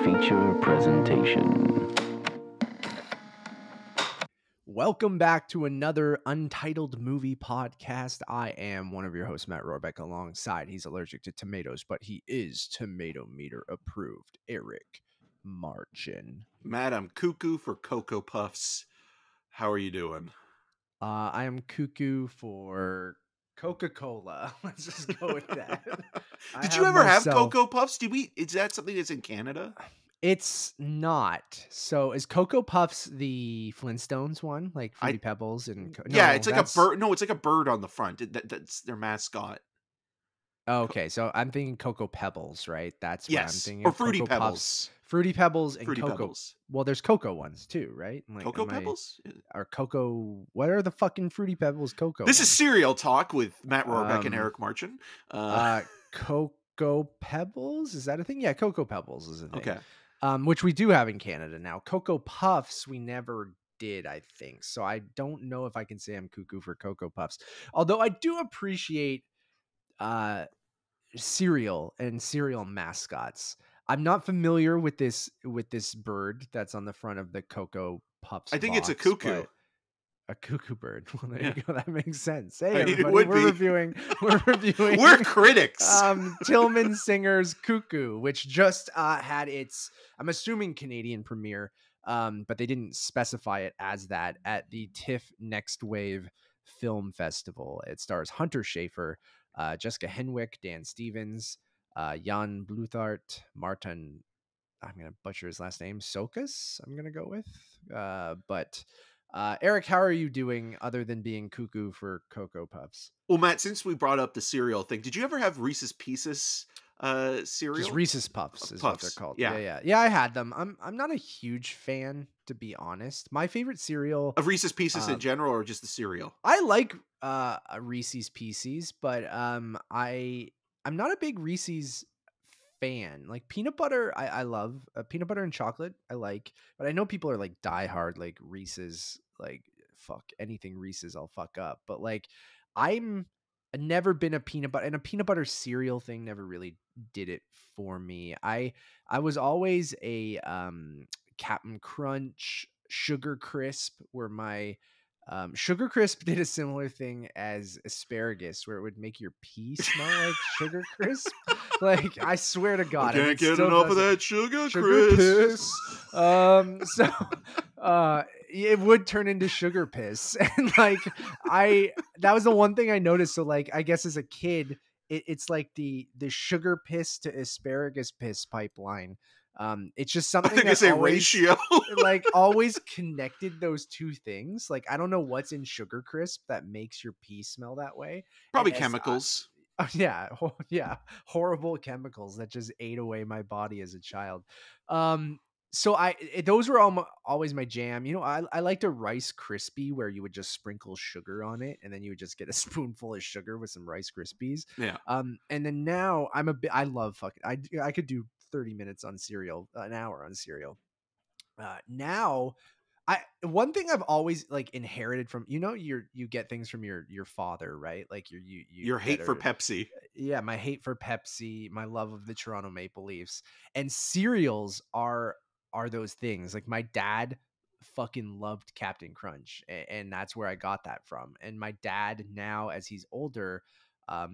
feature presentation. Welcome back to another Untitled movie podcast. I am one of your hosts, Matt Rohrbeck, alongside he's allergic to tomatoes, but he is tomato meter approved, Eric Marchin. Matt, I'm Cuckoo for Cocoa Puffs. How are you doing? I am Cuckoo for Coca-Cola. Let's just go with that. Did you ever have Cocoa Puffs? Is that something that's in Canada? It's not. So is Cocoa Puffs the Flintstones one, like Fruity Pebbles and it's like a bird. No, it's like a bird on the front. That's their mascot. Okay, so I'm thinking Cocoa Pebbles, right? That's what I'm thinking. Or Fruity Cocoa Pebbles. Puffs, Fruity Pebbles and Fruity Cocoa. Pebbles. Well, there's Cocoa ones too, right? Like, Cocoa Pebbles? Or Cocoa. What are the fucking Fruity Pebbles Cocoa? This is Cereal Talk with Matt Rohrbeck and Eric Marchin. Cocoa Pebbles? Is that a thing? Yeah, Cocoa Pebbles is a thing. Okay. Which we do have in Canada now. Cocoa Puffs we never did, I think. So I don't know if I can say I'm cuckoo for Cocoa Puffs. Although I do appreciate cereal and cereal mascots. I'm not familiar with this bird that's on the front of the Cocoa Puffs. I think box, it's a cuckoo. A cuckoo bird. Well, there you go. That makes sense. Hey, I mean, everybody, we're reviewing. We're critics. Tilman Singer's Cuckoo, which just had its, I'm assuming, Canadian premiere, but they didn't specify it as that at the TIFF Next Wave Film Festival. It stars Hunter Schafer, Jessica Henwick, Dan Stevens, Jan Bluthardt, Marton, I'm going to butcher his last name, Csokas, I'm going to go with. But Eric, how are you doing other than being cuckoo for Cocoa Puffs? Well, Matt, since we brought up the cereal thing, did you ever have Reese's Pieces cereal? Just Reese's Puffs is what they're called. Yeah, I had them. I'm not a huge fan, to be honest. My favorite cereal of Reese's Pieces in general, or just the cereal? I like Reese's Pieces, but I'm not a big Reese's fan. Like peanut butter, I love peanut butter and chocolate. I like, but I know people are like diehard like Reese's, like fuck anything Reese's I'll fuck up. But like I've never been a peanut butter cereal thing never really did it for me. I was always a Captain Crunch, Sugar Crisp were my Sugar Crisp did a similar thing as asparagus, where it would make your pee smell like Sugar Crisp. Like I swear to God, I can't get enough of that sugar crisp. So it would turn into sugar piss, and like that was the one thing I noticed. So like I guess as a kid, it's like the sugar piss to asparagus piss pipeline. It's just something I think it's a ratio. Like always connected those two things. Like I don't know what's in Sugar Crisp that makes your pee smell that way. Probably chemicals. Yeah, horrible chemicals that just ate away my body as a child. So those were always my jam. You know, I liked a Rice Krispie where you would just sprinkle sugar on it, and then you would just get a spoonful of sugar with some Rice Krispies. Yeah. And then now I love fucking. I could do 30 minutes on cereal, an hour on cereal. Now, one thing I've always like inherited from, you get things from your father, right? Like your hate for Pepsi. Yeah, my hate for Pepsi, my love of the Toronto Maple Leafs, and cereals are those things. Like my dad fucking loved Captain Crunch, and that's where I got that from. And my dad now, as he's older,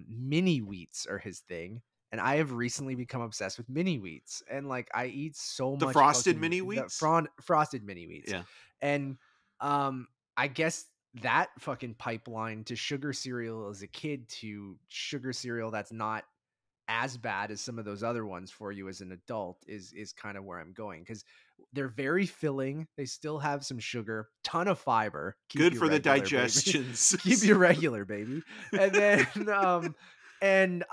mini wheats are his thing. And I have recently become obsessed with mini wheats, and like I eat so much the frosted mini wheats, frosted mini wheats. Yeah, and I guess that fucking pipeline to sugar cereal as a kid to sugar cereal that's not as bad as some of those other ones for you as an adult is kind of where I'm going, because they're very filling. They still have some sugar, ton of fiber, good for the digestions. Keep you regular, baby. And then and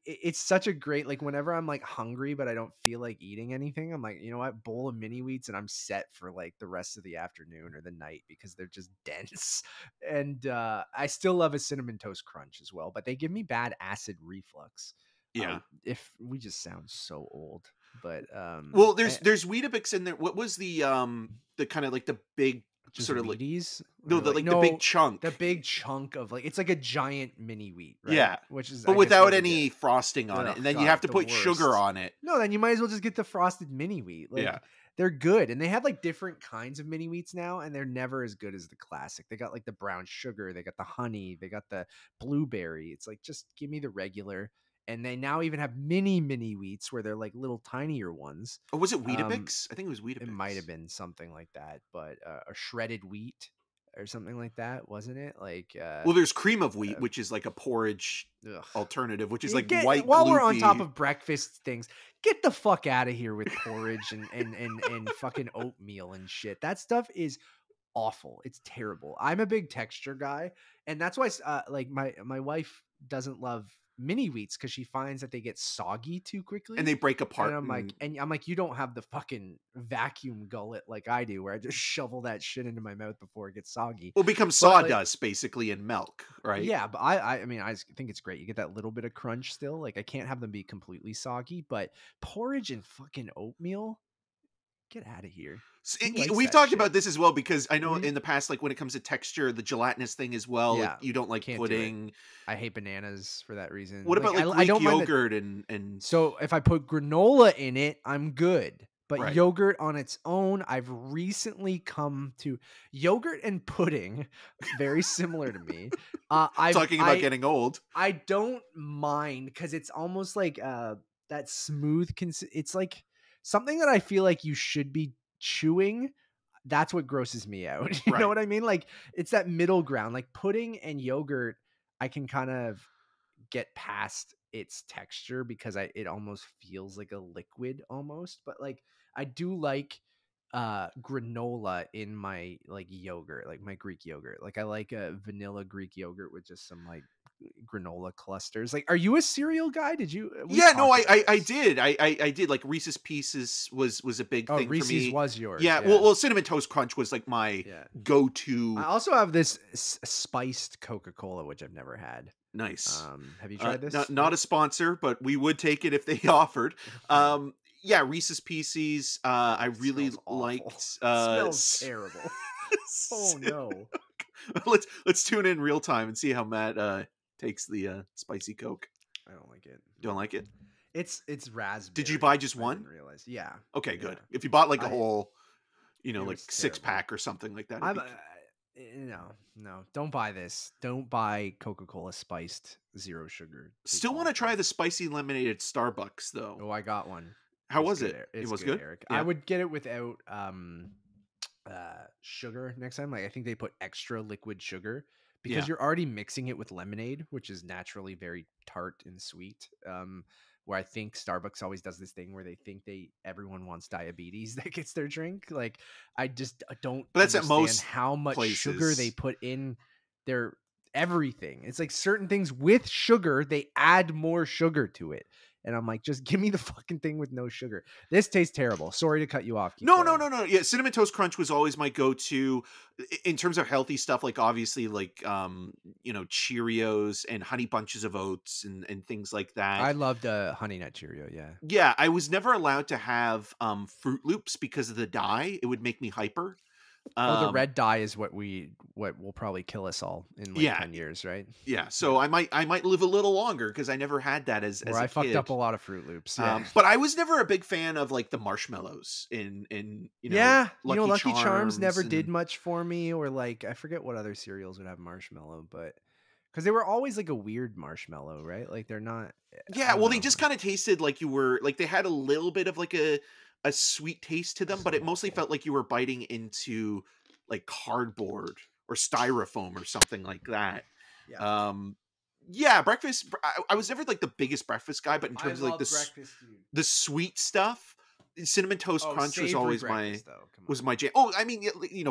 it's such a great, like whenever I'm like hungry but I don't feel like eating anything, I'm like, you know what, bowl of mini wheats and I'm set for like the rest of the afternoon or the night, because they're just dense. And I still love a Cinnamon Toast Crunch as well, but they give me bad acid reflux. Yeah. If we just sound so old. But well, there's Weetabix in there. What was the kind of like the big Just sort of like Wheaties? no, Or the big chunk. the big chunk of like it's like a giant mini wheat, right? Yeah, Which is but I guess without what we any get. frosting on it, Ugh, and then you have God, to the put sugar worst. on it. No, then you might as well just get the frosted mini wheat. Like Yeah. they're good, and they have like different kinds of mini wheats now, and they're never as good as the classic. They got like the brown sugar, they got the honey, they got the blueberry. It's like just give me the regular. And they now even have mini wheats where they're like little tinier ones. Or was it Weetabix? I think it was Weetabix. It might have been something like that, but a shredded wheat or something like that, wasn't it? Like, Well, there's cream of wheat, which is like a porridge ugh. alternative, which is You like get, white. while gloopy. we're on top of breakfast things, get the fuck out of here with porridge and fucking oatmeal and shit. That stuff is awful. It's terrible. I'm a big texture guy, and that's why like my wife doesn't love mini wheats because she finds that they get soggy too quickly and they break apart. and I'm like, you don't have the fucking vacuum gullet like I do, where I just shovel that shit into my mouth before it gets soggy. Well, it becomes But, sawdust basically in milk, right? Yeah, but I mean, I think it's great. You get that little bit of crunch still. Like I can't have them be completely soggy, but porridge and fucking oatmeal, get out of here. We've talked about this as well, because I know Mhm. in the past, like when it comes to texture, the gelatinous thing as well, Yeah, like, you don't like can't do it. pudding. I hate bananas for that reason. What about like I Greek don't mind yogurt and so if I put granola in it, I'm good. But Right. yogurt on its own, I've recently come to yogurt and pudding, very similar to me. talking about getting old? I don't mind because it's almost like that smooth. It's like something that I feel like you should be chewing. That's what grosses me out. You Right. know what I mean? Like it's that middle ground. Like pudding and yogurt, I can kind of get past its texture because it almost feels like a liquid almost. But like I do like granola in my like yogurt, like my Greek yogurt. Like I like a vanilla Greek yogurt with just some like granola clusters. Like, are you a cereal guy? Did you? Yeah, no, I did. I did. Like Reese's Pieces was a big thing Reese's for me. was yours. Yeah, well, Cinnamon Toast Crunch was like my go-to. I also have this spiced Coca-Cola, which I've never had. Nice. Have you tried this? Not a sponsor, but we would take it if they offered. Yeah, Reese's Pieces. I really liked. Smells terrible. Oh no. Let's tune in real time and see how Matt takes the spicy Coke. I don't like it. Don't like it? It's raspberry. Did you buy just one? I didn't realize. Yeah. Okay, good. Yeah. If you bought like a whole, like terrible. 6-pack or something like that. No, don't buy this. Don't buy Coca-Cola spiced zero sugar. Still want to try the spicy lemonade at Starbucks though. Oh, I got one. How was it? It was good, Eric. Yeah. I would get it without sugar next time. Like I think they put extra liquid sugar because you're already mixing it with lemonade, which is naturally very tart and sweet. Where I think Starbucks always does this thing where they think everyone wants diabetes that gets their drink. Like I just don't. But that's at understand most how much places. sugar they put in their everything. It's like certain things with sugar, they add more sugar to it. And I'm like, just give me the fucking thing with no sugar. This tastes terrible. Sorry to cut you off. No. Yeah, Cinnamon Toast Crunch was always my go-to in terms of healthy stuff. Like obviously, like Cheerios and Honey Bunches of Oats and things like that. I loved Honey Nut Cheerio. Yeah. Yeah, I was never allowed to have Fruit Loops because of the dye. It would make me hyper. The red dye is what will probably kill us all in like 10 years, right? Yeah, so I might live a little longer because I never had that as a kid. Fucked up a lot of Fruit Loops. Yeah. But I was never a big fan of like the marshmallows in Lucky Charms never did much for me, or like I forget what other cereals would have marshmallow, but because they were always like a weird marshmallow, right? Like they're not. Yeah, well, they just kind of tasted like you were like they had a little bit of like a sweet taste to them, but it mostly felt like you were biting into like cardboard or styrofoam or something like that. Breakfast. I was never like the biggest breakfast guy, but in terms of like the sweet stuff, Cinnamon Toast Crunch was always my jam. Oh, I mean,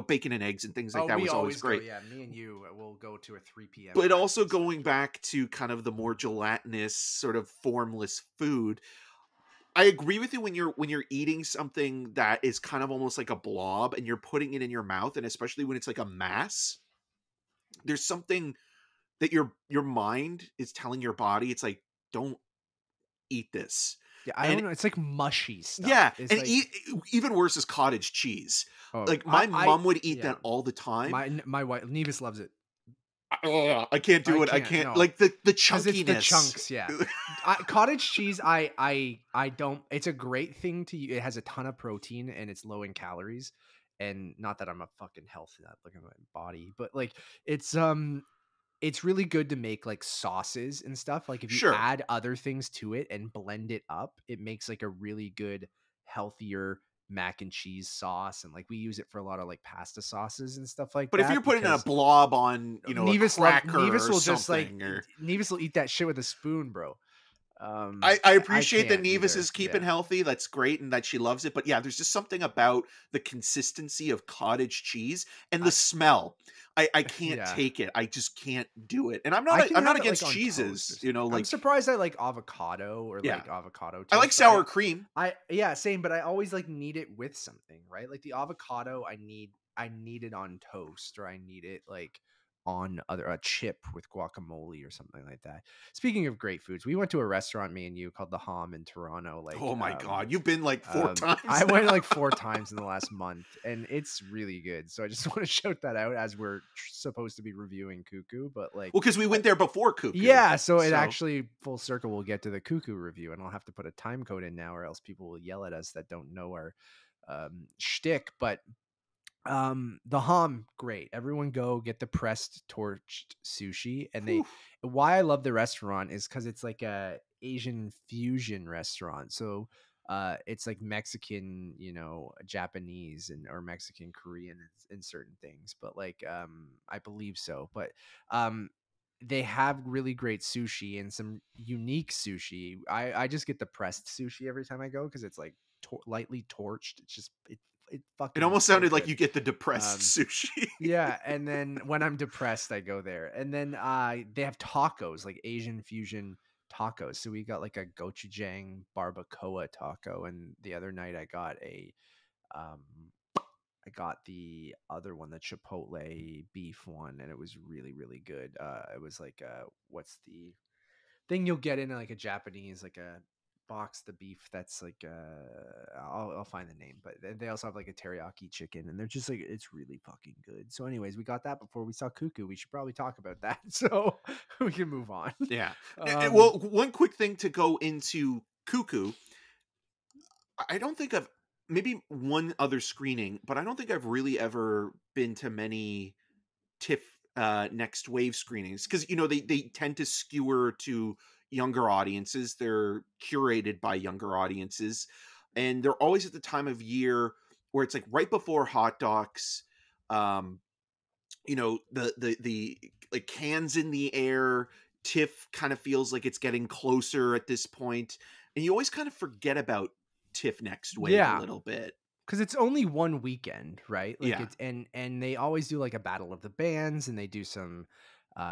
bacon and eggs and things like that was always great. Yeah, me and you will go to a 3 p.m. But also going back to kind of the more gelatinous, sort of formless food. I agree with you when you're eating something that is kind of almost like a blob and you're putting it in your mouth, and especially when it's like a mass, there's something that your mind is telling your body. It's like, don't eat this. Yeah, I And don't know. It's like mushy stuff. yeah, It's and like, even worse is cottage cheese. oh, Like my mom would eat yeah. that all the time. My wife Nevis loves it. I can't I do it. I can't, can't, no. like the Because it's the chunkiness. chunks, yeah. Cottage cheese, I don't. It's a great thing to. It has a ton of protein and it's low in calories. And not that I'm a fucking health nut, look at my body, but like it's really good to make like sauces and stuff. Like if you Sure. add other things to it and blend it up, it makes like a really good, healthier mac and cheese sauce. And like we use it for a lot of like pasta sauces and stuff like But if that you're putting a because blob on, you know, a cracker Nevis or will just like something, or Nevis will eat that shit with a spoon, bro. I I appreciate that can't Nevis either. is keeping Yeah. healthy. That's great, and that she loves it. But yeah, there's just something about the consistency of cottage cheese and the I smell. I can't yeah. take it. I just can't do it. And I can I'm not have it like against on toast or cheeses. You know, something. I'm like surprised I like avocado or yeah, like avocado I like toast. sour cream. Yeah, same, but I always like need it with something, right? Like the avocado, I need it on toast or I need it like on a chip with guacamole or something like that. Speaking of great foods, we went to a restaurant, me and you, called the Hom in Toronto. Oh my god, you've been like 4 times. I went now. like 4 times in the last month, and it's really good. So I just want to shout that out as we're supposed to be reviewing Cuckoo, but like, Well, because we went there before Cuckoo. yeah. So it actually full circle. We'll get to the Cuckoo review, and I'll have to put a time code in now, or else people will yell at us that don't know our shtick. But the Hom, great. Everyone go get the pressed torched sushi. And Whew. why I love the restaurant is because it's like a Asian fusion restaurant. So it's like Mexican, you know, Japanese and or Mexican Korean in certain things, but like I believe so. But they have really great sushi and some unique sushi. I just get the pressed sushi every time I go because it's like lightly torched. It's just it It fucking almost so sounded like good. you get the depressed sushi. Yeah, and then when I'm depressed, I go there. And then they have tacos, like Asian fusion tacos. So we got like a gochujang barbacoa taco, and the other night um I got the other one, the chipotle beef one, and it was really really good. It was like what's the thing you'll get in like a Japanese, like a box the beef that's like I'll find the name, but they also have like a teriyaki chicken and they're just like it's really fucking good. So anyways, we got that before we saw Cuckoo. We should probably talk about that so we can move on. Yeah. um, Well, one quick thing to go into Cuckoo. I don't think I've maybe one other screening, but I don't think I've really ever been to many TIFF next wave screenings because you know they tend to skewer to younger audiences. They're curated by younger audiences, and they're always at the time of year where it's like right before Hot Docs. You know, the like cans in the air. TIFF kind of feels like it's getting closer at this point, and you always kind of forget about TIFF next wave a yeah, little bit. because it's only one weekend, right? Like Yeah. it's and they always do like a battle of the bands, and they do some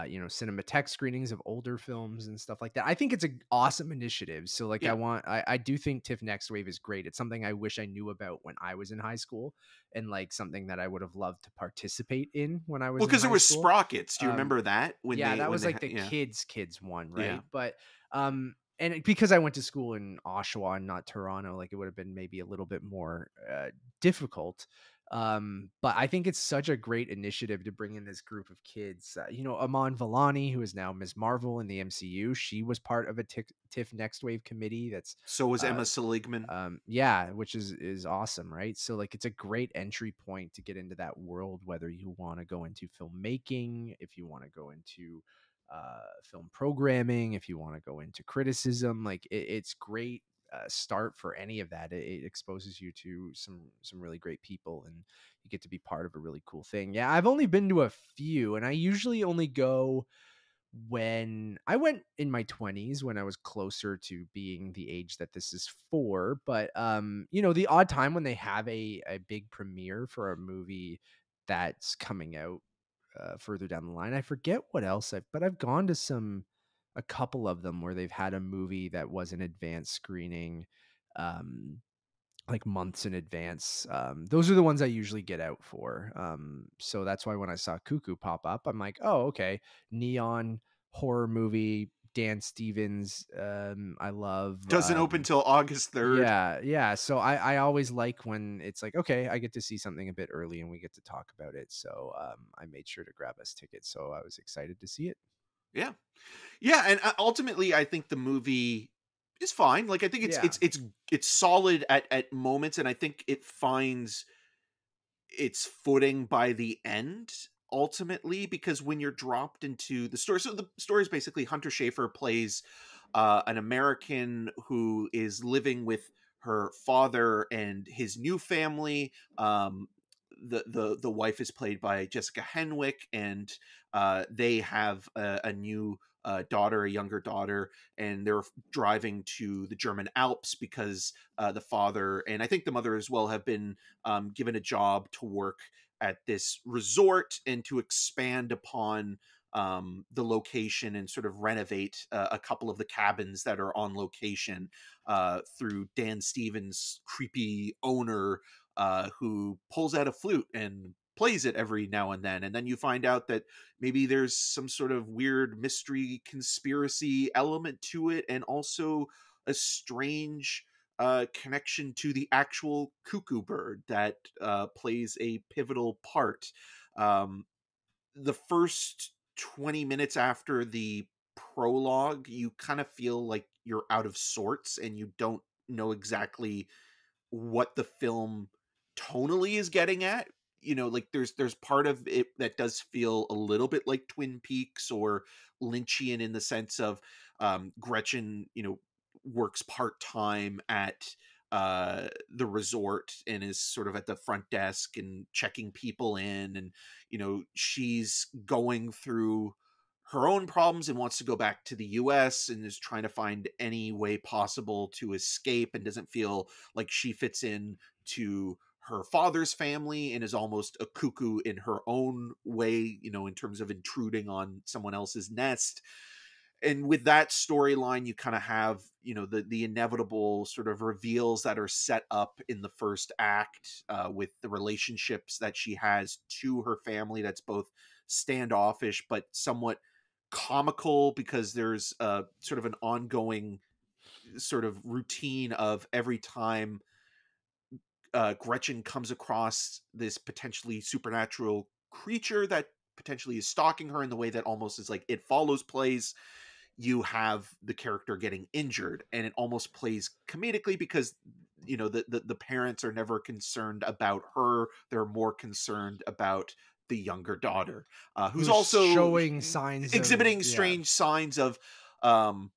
you know, cinematheque screenings of older films and stuff like that. I think it's an awesome initiative. So like Yeah. I do think TIFF Next Wave is great. It's something I wish I knew about when I was in high school, and like something that I would have loved to participate in when I was Well, in because there high was school. Sprockets. Do you remember that? Yeah, that was like the yeah. kids one, right? Yeah. But because I went to school in Oshawa and not Toronto, like it would have been maybe a little bit more difficult. But I think it's such a great initiative to bring in this group of kids. You know, Aman Vellani, who is now Ms. Marvel in the MCU, she was part of a TIFF Next Wave committee. That's So was Emma Seligman. yeah, which is awesome, right? So like it's a great entry point to get into that world, whether you want to go into filmmaking, if you want to go into film programming, if you want to go into criticism, like it's great start for any of that. It exposes you to some really great people, and you get to be part of a really cool thing. Yeah, I've only been to a few, and I usually only go when I went in my 20s, when I was closer to being the age that this is for. But you know, the odd time when they have a big premiere for a movie that's coming out further down the line. I forget what else but I've gone to a couple of them where they've had a movie that was an advanced screening, um, like months in advance. Those are the ones I usually get out for. So that's why when I saw Cuckoo pop up, I'm like, oh, okay, neon horror movie Dan Stevens. I love Doesn't open till August 3rd. yeah. So I always like when it's like, okay, I get to see something a bit early and we get to talk about it. So I made sure to grab us tickets. So I was excited to see it. Yeah. Yeah, and ultimately I think the movie is fine. Like I think Yeah. it's solid at moments, and I think it finds its footing by the end ultimately, because when you're dropped into the story, so the story is basically Hunter Schafer plays an American who is living with her father and his new family. The wife is played by Jessica Henwick, and they have a new daughter, a younger daughter, and they're driving to the German Alps because the father, and I think the mother as well, have been given a job to work at this resort and to expand upon the location and sort of renovate a couple of the cabins that are on location through Dan Stevens' creepy owner, who pulls out a flute and plays it every now and then. And then you find out that maybe there's some sort of weird mystery conspiracy element to it, and also a strange connection to the actual cuckoo bird that plays a pivotal part. The first 20 minutes after the prologue, you kind of feel like you're out of sorts and you don't know exactly what the film tonally is getting at. Like there's part of it that does feel a little bit like Twin Peaks or Lynchian, in the sense of Gretchen, works part-time at the resort and is sort of at the front desk and checking people in, and she's going through her own problems and wants to go back to the US and is trying to find any way possible to escape, and doesn't feel like she fits in to her father's family, and is almost a cuckoo in her own way, in terms of intruding on someone else's nest. And with that storyline, you kind of have, the inevitable sort of reveals that are set up in the first act, with the relationships that she has to her family, that's both standoffish but somewhat comical, because there's sort of an ongoing sort of routine of every time Gretchen comes across this potentially supernatural creature that potentially is stalking her in the way that almost is like It Follows plays, you have the character getting injured, and it almost plays comedically because the parents are never concerned about her. They're more concerned about the younger daughter, who's also showing signs exhibiting of, strange signs of um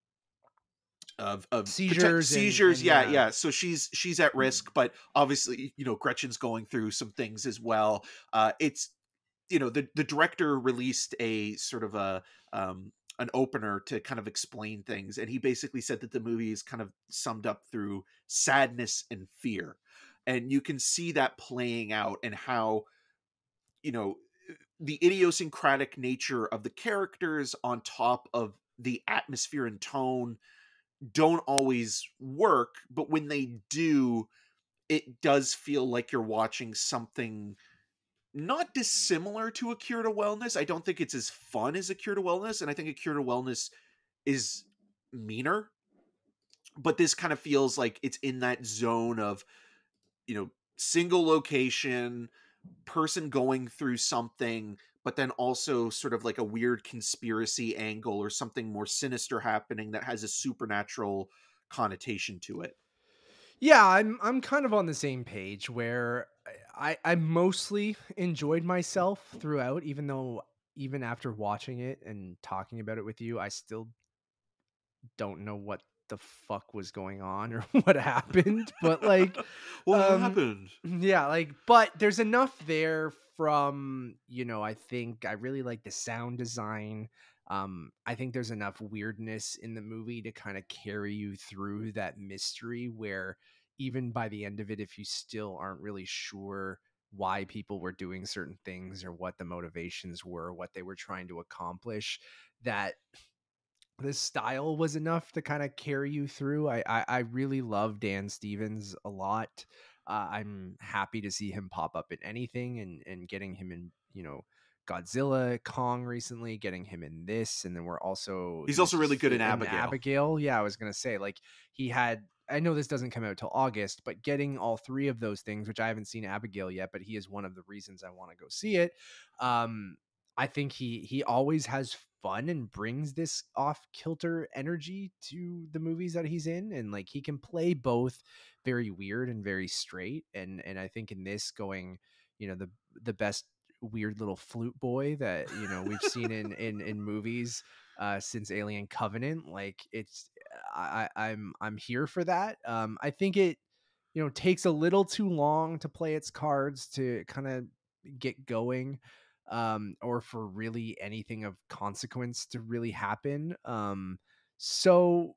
seizures seizures. and Yeah. So she's at risk, but obviously Gretchen's going through some things as well. It's the director released a sort of a an opener to kind of explain things, and he basically said that the movie is kind of summed up through sadness and fear, and you can see that playing out, and how the idiosyncratic nature of the characters on top of the atmosphere and tone don't always work, but when they do, it does feel like you're watching something not dissimilar to A Cure to Wellness. I don't think it's as fun as A Cure to Wellness, and I think A Cure to Wellness is meaner, but this kind of feels like it's in that zone of, single location, person going through something, but then also sort of like a weird conspiracy angle or something more sinister happening that has a supernatural connotation to it. Yeah, I'm kind of on the same page where I mostly enjoyed myself throughout, even though even after watching it and talking about it with you, I still don't know what the fuck was going on or what happened. But like, What um, happened? yeah, like, but there's enough there from, I think I really like the sound design. I think there's enough weirdness in the movie to kind of carry you through that mystery where even by the end of it, if you still aren't really sure why people were doing certain things or what the motivations were, what they were trying to accomplish, that the style was enough to kind of carry you through. I really love Dan Stevens a lot. I'm happy to see him pop up in anything, and getting him in, Godzilla, Kong recently, getting him in this, and then He's also really good in in Abigail. Abigail. Yeah, I was gonna say, like, he had. I know this doesn't come out till August, but getting all three of those things, which I haven't seen Abigail yet, but he is one of the reasons I want to go see it. Um, I think he always has fun and brings this off kilter energy to the movies that he's in, and like he can play both very weird and very straight. And I think in this, going, the best weird little flute boy that we've seen in movies since Alien Covenant. Like, it's I'm here for that. I think it takes a little too long to play its cards to kind of get going, or for really anything of consequence to really happen. So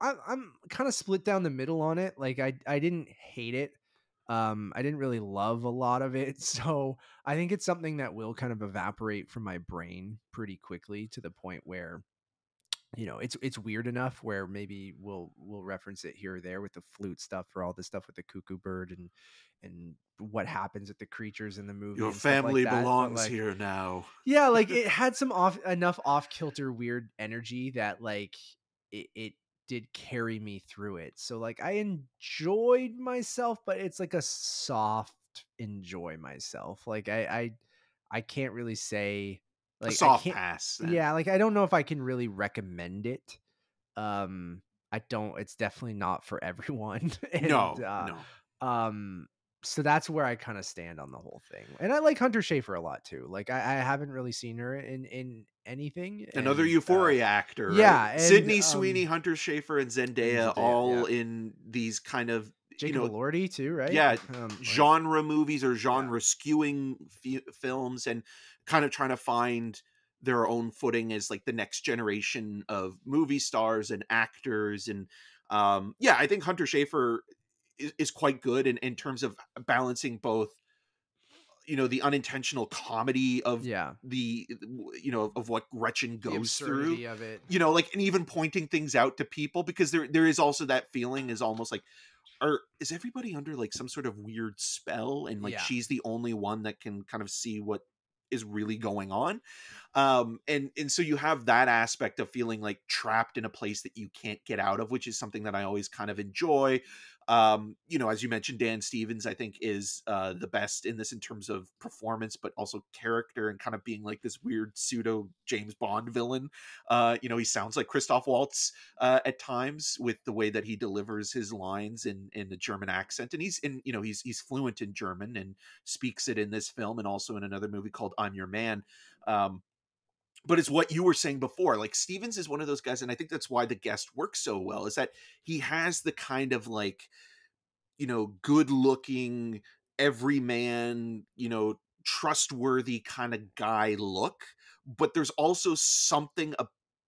I'm kind of split down the middle on it. Like, I didn't hate it. I didn't really love a lot of it. So I think it's something that will kind of evaporate from my brain pretty quickly, to the point where it's weird enough where maybe we'll reference it here or there with the flute stuff, or all the stuff with the cuckoo bird, and what happens with the creatures in the movie Your and stuff like family that. But belongs like, here now. yeah, like, it had some enough off kilter weird energy that, like, it did carry me through it. So like, I enjoyed myself, but it's like a soft enjoy myself. Like, I can't really say, A like, I soft can't. pass, then. Yeah, like, I don't know if I can really recommend it. um I don't. It's definitely not for everyone. And No. um so that's where I kind of stand on the whole thing. And I like Hunter Schafer a lot too. Like, I haven't really seen her in anything. Another And Euphoria actor, right? yeah, and Sydney Sweeney, Hunter Schafer, and Zendaya, Yeah, all in these kind of, Jacob Elordi too, right? yeah, Like, genre movies or yeah, genre skewing films, and kind of trying to find their own footing as like the next generation of movie stars and actors. And yeah, I think Hunter Schafer is quite good in terms of balancing both, the unintentional comedy of yeah, the, of what Gretchen the goes through, absurdity of it. like, and even pointing things out to people, because there is also that feeling, is almost like, is everybody under like some sort of weird spell, and like Yeah, she's the only one that can kind of see what is really going on. And so you have that aspect of feeling like trapped in a place that you can't get out of, which is something that I always kind of enjoy. As you mentioned, Dan Stevens, I think, is the best in this in terms of performance, but also character, and kind of being like this weird pseudo James Bond villain. He sounds like Christoph Waltz at times, with the way that he delivers his lines in the German accent. And he's fluent in German and speaks it in this film, and also in another movie called I'm Your Man. But it's what you were saying before. Like, Stevens is one of those guys, and I think that's why The Guest works so well, is that he has the kind of like, good looking, everyman, trustworthy kind of guy look. But there's also something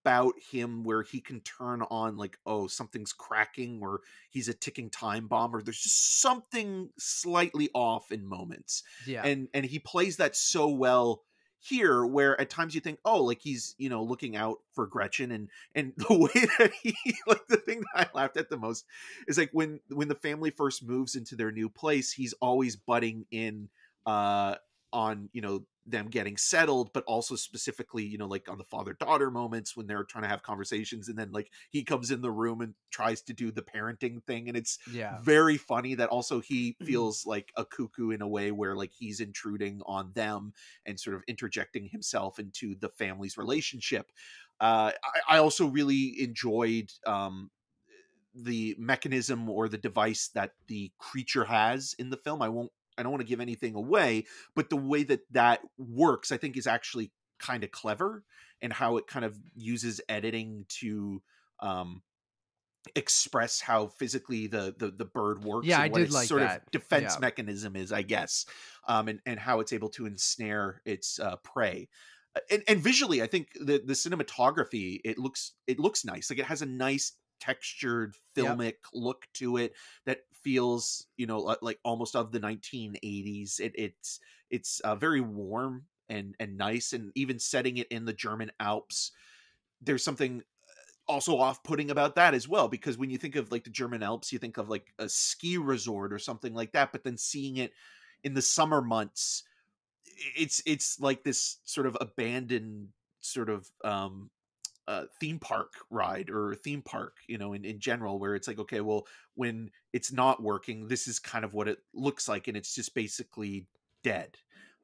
about him where he can turn on, like, oh, something's cracking, or he's a ticking time bomb, or there's just something slightly off in moments. yeah, And he plays that so well here, where at times you think, oh, like, he's looking out for Gretchen, and the way that he, like, the thing that I laughed at the most is like, when the family first moves into their new place, he's always butting in on them getting settled, but also specifically like on the father-daughter moments when they're trying to have conversations, and then like he comes in the room and tries to do the parenting thing, and it's yeah, very funny that also he feels like a cuckoo in a way, where like he's intruding on them and sort of interjecting himself into the family's relationship. I also really enjoyed the mechanism or the device that the creature has in the film. I don't want to give anything away, but the way that works, I think, is actually kind of clever, and how it kind of uses editing to express how physically the bird works, yeah. I and what did its like sort of that. defense Yeah, mechanism is, I guess. And how it's able to ensnare its prey. And visually, I think the cinematography, it looks nice. Like, it has a nice textured yep, filmic look to it that feels like almost of the 1980s. It's very warm and nice, and even setting it in the German Alps, there's something also off-putting about that as well, because when you think of like the German Alps, you think of like a ski resort or something like that, but then seeing it in the summer months, it's like this sort of abandoned sort of theme park ride or theme park, in general, where it's like, okay, well, when it's not working, this is kind of what it looks like, and it's just basically dead.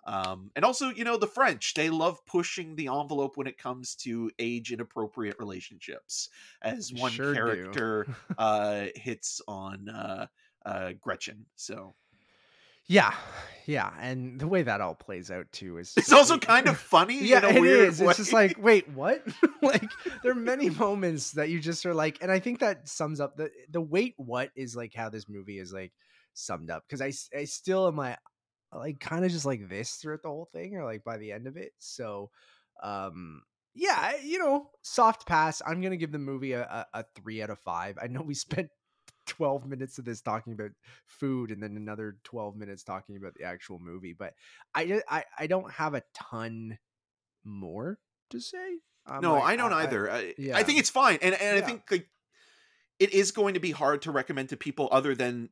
And also, the French, they love pushing the envelope when it comes to age inappropriate relationships, as one Sure do. character hits on Gretchen. So Yeah, and the way that all plays out too is it's also kind of funny. yeah, in a it weird is. way. It's just like, wait, what? Like, there are many moments that you just are like, and I think that sums up the wait, what is like how this movie is like summed up, because I still am like kind of just like this throughout the whole thing, or like by the end of it. So, yeah, soft pass. I'm gonna give the movie a 3 out of 5. I know we spent 12 minutes of this talking about food and then another 12 minutes talking about the actual movie, but I don't have a ton more to say. No, I don't either. I Yeah, think it's fine, and I yeah, think like it is going to be hard to recommend to people other than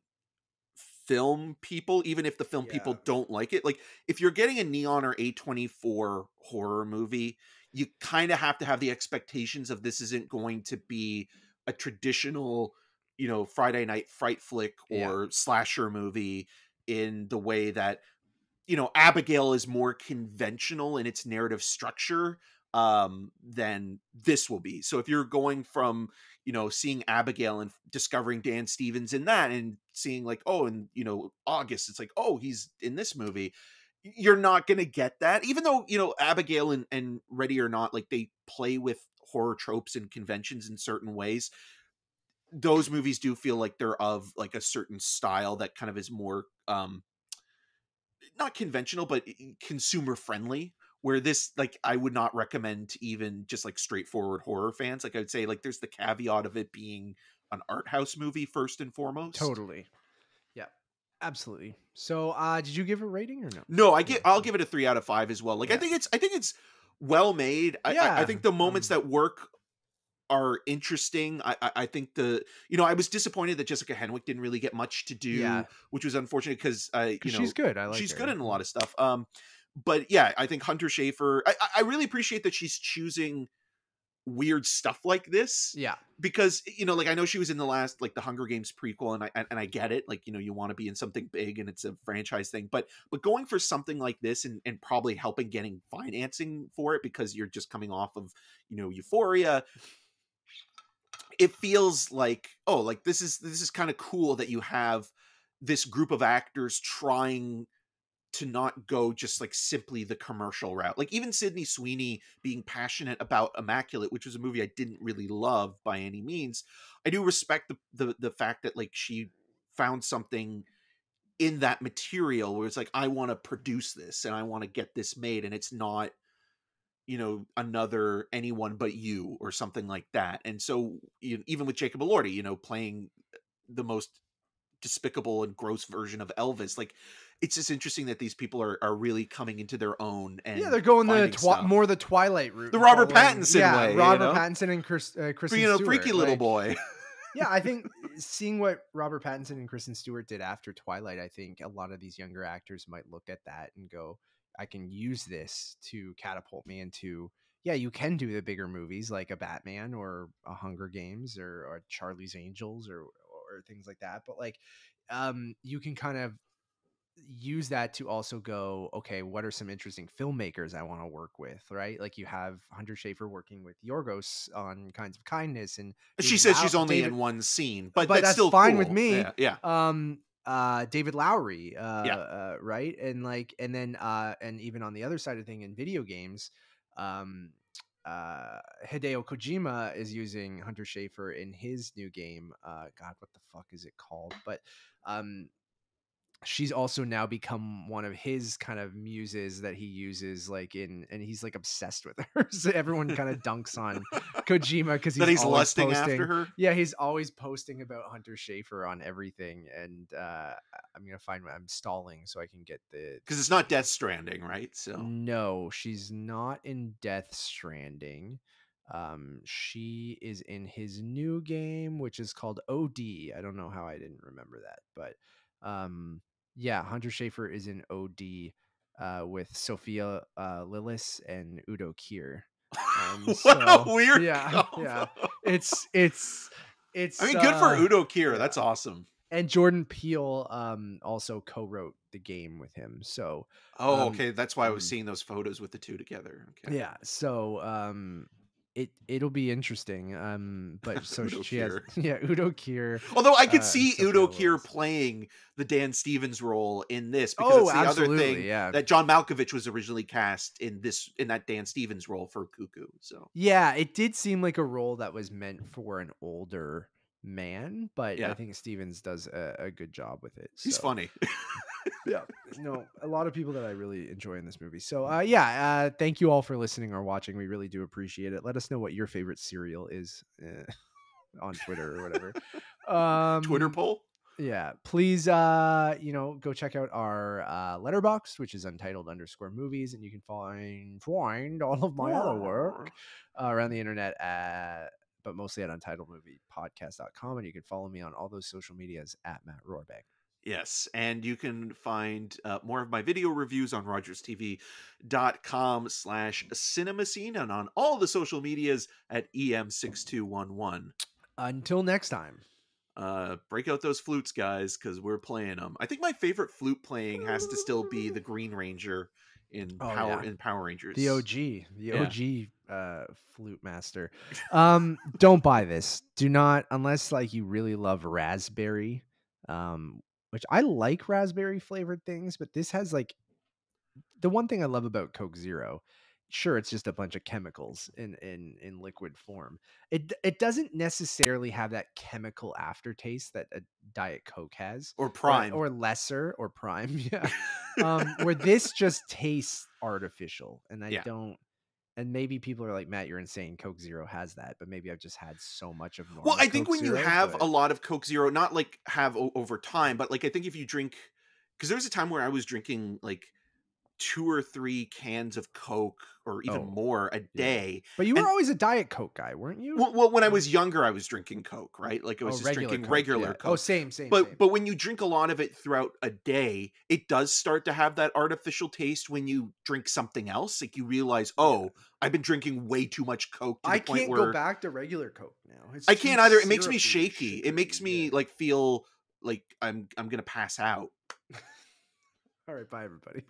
film people, even if the film yeah, people don't like it. Like, if you're getting a Neon or A24 horror movie, you kind of have to have the expectations of this isn't going to be a traditional, Friday night fright flick yeah, or slasher movie, in the way that Abigail is more conventional in its narrative structure than this will be. So if you're going from seeing Abigail and discovering Dan Stevens in that, and seeing like, oh, and August, it's like, oh, he's in this movie, you're not gonna get that. Even though Abigail and Ready or Not, like, they play with horror tropes and conventions in certain ways, those movies do feel like they're of like a certain style that kind of is more not conventional, but consumer friendly, where this, like, I would not recommend to even just like straightforward horror fans. Like, I would say, like, there's the caveat of it being an art house movie first and foremost. totally, yeah, absolutely. So, did you give a rating or no? No, Yeah, I'll give it a 3 out of 5 as well. Like, yeah, I think it's well made. I yeah. think the moments that work are interesting. I think I was disappointed that Jessica Henwick didn't really get much to Yeah, do, which was unfortunate, because she's good. I like she's her. good in a lot of stuff. But yeah, I think Hunter Schafer, I really appreciate that she's choosing weird stuff like this, Yeah, because like, I know she was in the last, like, the Hunger Games prequel, and I get it, like, you want to be in something big and it's a franchise thing, but going for something like this, and probably helping getting financing for it, because you're just coming off of Euphoria, it feels like, oh, like, this is kind of cool that you have this group of actors trying to not go just like simply the commercial route. Like, even Sydney Sweeney being passionate about Immaculate, which was a movie I didn't really love by any means, I do respect the fact that, like, she found something in that material where it's like, I want to produce this and I want to get this made, and it's not another Anyone But You or something like that. And so, even with Jacob Elordi, playing the most despicable and gross version of Elvis, like, it's just interesting that these people are really coming into their own, and yeah, they're going finding stuff. more the Twilight route, The Robert following- Pattinson way, Robert Pattinson and Kristen Stewart, freaky little like, boy. yeah, I think seeing what Robert Pattinson and Kristen Stewart did after Twilight, I think a lot of these younger actors might look at that and go, I can use this to catapult me into, yeah, you can do the bigger movies like a Batman or a Hunger Games or Charlie's Angels or things like that. But like, you can kind of use that to also go, okay, what are some interesting filmmakers I want to work with, right? Like, you have Hunter Schafer working with Yorgos on Kinds of Kindness, and She says she's only in one scene, but that's still fine cool with me. Yeah. David Lowery, Yeah. right? And like, and then and even on the other side of thing, in video games, um Hideo Kojima is using Hunter Schafer in his new game. God, what the fuck is it called? But she's also now become one of his kind of muses that he uses, like, and he's like obsessed with her. So everyone kind of dunks on Kojima because He's always lusting posting after her. Yeah, he's always posting about Hunter Schafer on everything, and I'm gonna find I'm stalling so I can get the, Because it's not Death Stranding, right? So no, she's not in Death Stranding. She is in his new game, which is called OD. I don't know how I didn't remember that, but yeah, Hunter Schafer is in OD. with Sophia Lillis and Udo Kier. What a weird yeah, combo. yeah. It's I mean, good for Udo Kier. yeah. That's awesome. And Jordan Peele also co-wrote the game with him. So okay, that's why I was seeing those photos with the two together. Okay. Yeah, so it'll be interesting. But so Udo she has Kier. Udo Kier. Although I could see Sophia Udo Kier Lillis. playing the Dan Stevens role in this, because it's the other thing that John Malkovich was originally cast in that Dan Stevens role for Cuckoo. So yeah, it did seem like a role that was meant for an older man, but I think Stevens does a good job with it. He's funny. Yeah, no, a lot of people that I really enjoy in this movie. So thank you all for listening or watching. We really do appreciate it. Let us know what your favorite cereal is on Twitter or whatever. Twitter poll. Yeah, please go check out our Letterboxd, which is Untitled_movies, and you can find all of my other work around the internet but mostly at untitledmoviepodcast.com, and you can follow me on all those social medias at Matt Rohrbeck. Yes, and you can find more of my video reviews on rogerstv.com/cinemascene and on all the social medias at EM6211. Until next time. Break out those flutes, guys, because we're playing them. I think my favorite flute playing has to still be the Green Ranger in Power Rangers. The OG flute master. Don't buy this. Do not, unless like you really love raspberry. Which I like raspberry flavored things, but this has like the one thing I love about Coke Zero. Sure, it's just a bunch of chemicals in liquid form. It doesn't necessarily have that chemical aftertaste that a Diet Coke has, or Prime, or lesser, or Prime. Yeah, where this just tastes artificial, and I don't. And maybe people are like, Matt, you're insane. Coke Zero has that, but maybe I've just had so much of normal. Well, I think Coke when Zero, you have a lot of Coke Zero, not like have over time, but like I think if you drink, because there was a time where I was drinking like 2 or 3 cans of Coke or even more a day. But you were always a Diet Coke guy, weren't you? Well, when I was younger, I was drinking Coke, right? Like I was just drinking regular Coke. Oh, same. But when you drink a lot of it throughout a day, it does start to have that artificial taste when you drink something else. Like you realize, I've been drinking way too much Coke to the point can't where go back to regular Coke now. I can't either. It makes me shaky. It makes me like feel like I'm gonna pass out. All right, bye everybody.